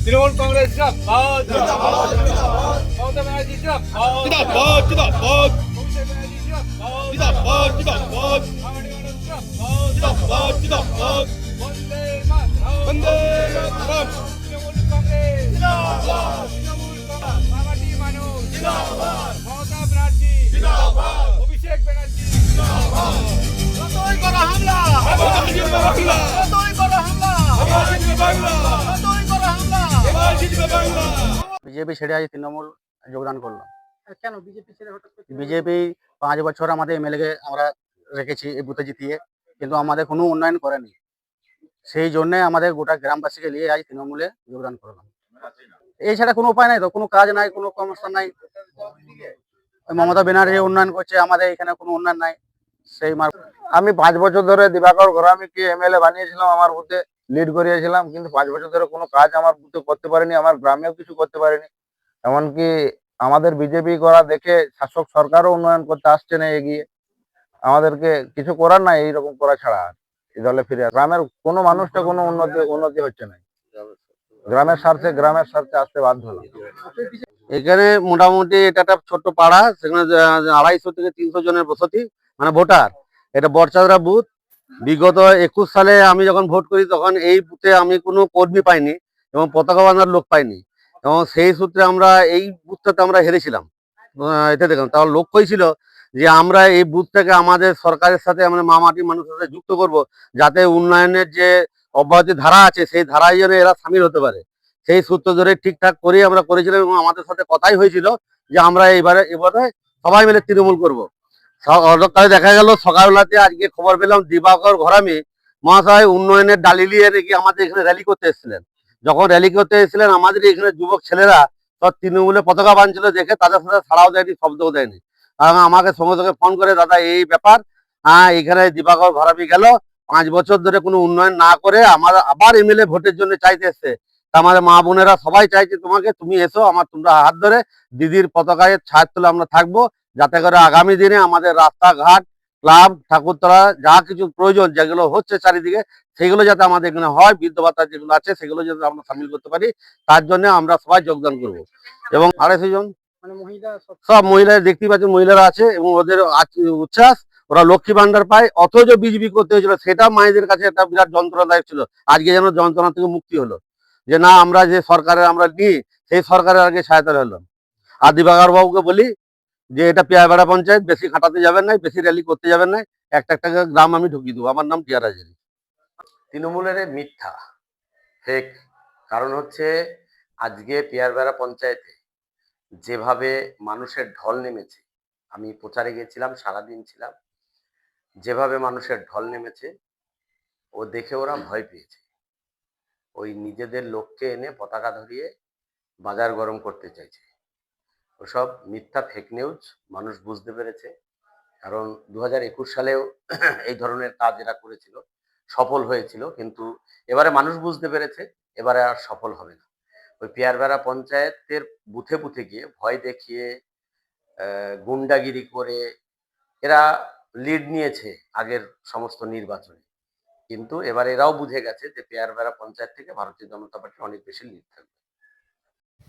তৃণমূল কংগ্রেস জিন্দাবাদ জিন্দাবাদ জিন্দাবাদ মমতা ব্যানার্জি জিন্দাবাদ জিন্দাবাদ জিন্দাবাদ অভিষেক ব্যানার্জি জিন্দাবাদ জিন্দাবাদ আমাদের জিন্দাবাদ জিন্দাবাদ বন্দে মাতরম বন্দে মাতরম তৃণমূল কংগ্রেস জিন্দাবাদ তৃণমূল কংগ্রেস মামাটি মানুষ জিন্দাবাদ মমতা ব্যানার্জি জিন্দাবাদ অভিষেক ব্যানার্জি জিন্দাবাদ যতই করা হামলা আবার জিতবে বাংলা যতই করা হামলা আবার জিতবে বাংলা যতই করা হামলা আবার জিতবে বাংলা। বিজেপি ছেড়ে আজ তৃণমূল যোগদান করলাম। কেন বিজেপি ছেড়ে হঠাৎ করে? বিজেপি 5 বছর আমাদের এমএলএকে আমরা রেখেছি এই বুথে জিতিয়ে, কিন্তু আমাদের কোনো উন্নয়ন করেনি। সেই জন্যে আমাদের গোটা গ্রামবাসীকে নিয়ে আজ তৃণমূলে যোগদান করলাম। এছাড়া কোনো উপায় নাই, তো কোনো কাজ নাই, কোনো কর্মস্থান নাই। মমতা ব্যানার্জি উন্নয়ন করছে, আমাদের এখানে কোনো উন্নয়ন নাই। সেই আমি 5 বছর ধরে দিবাকর ঘরামিকে এমএলএ বানিয়েছিলাম, আমার বুথে লিড করিয়েছিলাম, কিন্তু 5 বছর ধরে কোনো কাজ আমার বুথে করতে পারিনি, আমার গ্রামেও কিছু করতে পারিনি। এমনকি আমাদের বিজেপি করা দেখে শাসক সরকারও উন্নয়ন করতে আসছে না এগিয়ে। আমাদেরকে কিছু করার নাই এইরকম করা ছাড়া। এই দলে ফিরে গ্রামের কোনো মানুষটা কোনো উন্নতি হচ্ছে না। গ্রামের স্বার্থে আসতে বাধ্য হলাম। এখানে মোটামুটি এটা একটা ছোট্ট পাড়া, সেখানে 250 থেকে 300 জনের বসতি, মানে ভোটার। এটা বরচাদরা বুথ। বিগত 21 সালে আমি যখন ভোট করি তখন এই বুথে আমি কোনো কর্মী পাইনি এবং পতাকা বাঁধার লোক পাইনি, এবং সেই সূত্রে আমরা এই বুথটাতে আমরা হেরেছিলাম। এতে দেখলাম তার লক্ষ্যই ছিল যে আমরা এই বুথটাকে আমাদের সরকারের সাথে, আমাদের মামাটি মানুষের সাথে যুক্ত করব, যাতে উন্নয়নের যে অব্যাহতি ধারা আছে সেই ধারায় যেন এরা সামিল হতে পারে। সেই সূত্র ধরে ঠিকঠাক করেই আমরা করেছিলাম, এবং আমাদের সাথে কথাই হয়েছিল যে আমরা এবারে সবাই মিলে তৃণমূল করবো। অন্ধকারে দেখা গেল সকালবেলাতে আজকে খবর পেলাম দিবাকর ঘরামি মহাশয় উন্নয়নের ডালি নিয়ে নাকি আমাদের এখানে র্যালি করতে এসেছিলেন। যখন র্যালি করতে এসেছিলেন আমাদের এখানে যুবক ছেলেরা সব তৃণমূলের পতাকা বাঁধছিল, দেখে তাদের সাথে ছাড়াও দেয়নি, শব্দও দেয়নি। আমাকে সঙ্গে সঙ্গে ফোন করে, দাদা এই ব্যাপার, এখানে দিবাকর ঘরামি গেল 5 বছর ধরে কোনো উন্নয়ন না করে আমার আবার এমএলএ ভোটের জন্য চাইতে এসছে। তা আমাদের মা বোনেরা সবাই চাইছে তুমি এসো, তোমরা হাত ধরে দিদির পতাকায় ছায়ার তলে আমরা থাকবো, যাতে করে আগামী দিনে আমাদের রাস্তাঘাট, ক্লাব, ঠাকুরতলা যা কিছু প্রয়োজন যেগুলো হচ্ছে চারিদিকে, সেগুলো যাতে আমাদের এখানে হয়, বৃদ্ধ ভাতা যেগুলো আছে সেগুলো যাতে আমরা সামিল করতে পারি, তার জন্য আমরা সবাই যোগদান করব। এবং 250 জন মানে মহিলা সব মহিলা দেখতেই পাচ্ছেন, মহিলারা আছে, এবং ওদের উচ্ছ্বাস, ওরা লক্ষ্মী ভান্ডার পায়। অথচ বিজেপি করতে হয়েছিল, সেটা মায়েদের কাছে একটা বিরাট যন্ত্রণাদায়ক ছিল। আজকে যেন যন্ত্রণা থেকে মুক্তি হলো, যে না আমরা যে সরকারের আমরা নিই সেই সরকারের আগে সহায়তা হলাম। আর দিবাকর বাবুকে বলি যে এটা পেয়ারবেড়া পঞ্চায়েত, বেশি খাটাতে যাবেন না, বেশি র্যালি করতে যাবেন না, একটা গ্রাম আমি ঢুকিয়ে দেবো। আমার নাম টিয়ার হাজারি। তৃণমূলের মিথ্যা ফেক। কারণ হচ্ছে আজকে পিয়ারবেড়া পঞ্চায়েতে যেভাবে মানুষের ঢল নেমেছে, আমি প্রচারে গেছিলাম, সারাদিন ছিলাম, যেভাবে মানুষের ঢল নেমেছে ও দেখে ওরা ভয় পেয়েছে। ওই নিজেদের লোককে এনে পতাকা ধরিয়ে বাজার গরম করতে চাইছে। ওসব মিথ্যা ফেক নিউজ মানুষ বুঝতে পেরেছে। কারণ 2021 সালেও এই ধরনের কাজ এরা করেছিল, সফল হয়েছিল, কিন্তু এবারে মানুষ বুঝতে পেরেছে এবারে আর সফল হবে না। ওই পিয়ারবেড়া পঞ্চায়েতের বুথে বুথে গিয়ে ভয় দেখিয়ে গুন্ডাগিরি করে এরা লিড নিয়েছে আগের সমস্ত নির্বাচনে, কিন্তু এবার এরাও বুঝে গেছে যে পিয়ারবেড়া পঞ্চায়েত থেকে ভারতীয় জনতা পার্টির অনেক বেশি লিড থাকবে।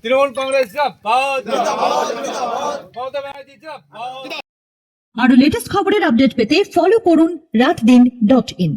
তৃণমূল কংগ্রেস জিন্দাবাদ জিন্দাবাদ জিন্দাবাদ মমতা ব্যানার্জি জিন্দাবাদ। আরো লেটেস্ট খবরের আপডেট পেতে ফলো করুন রাতদিন.in।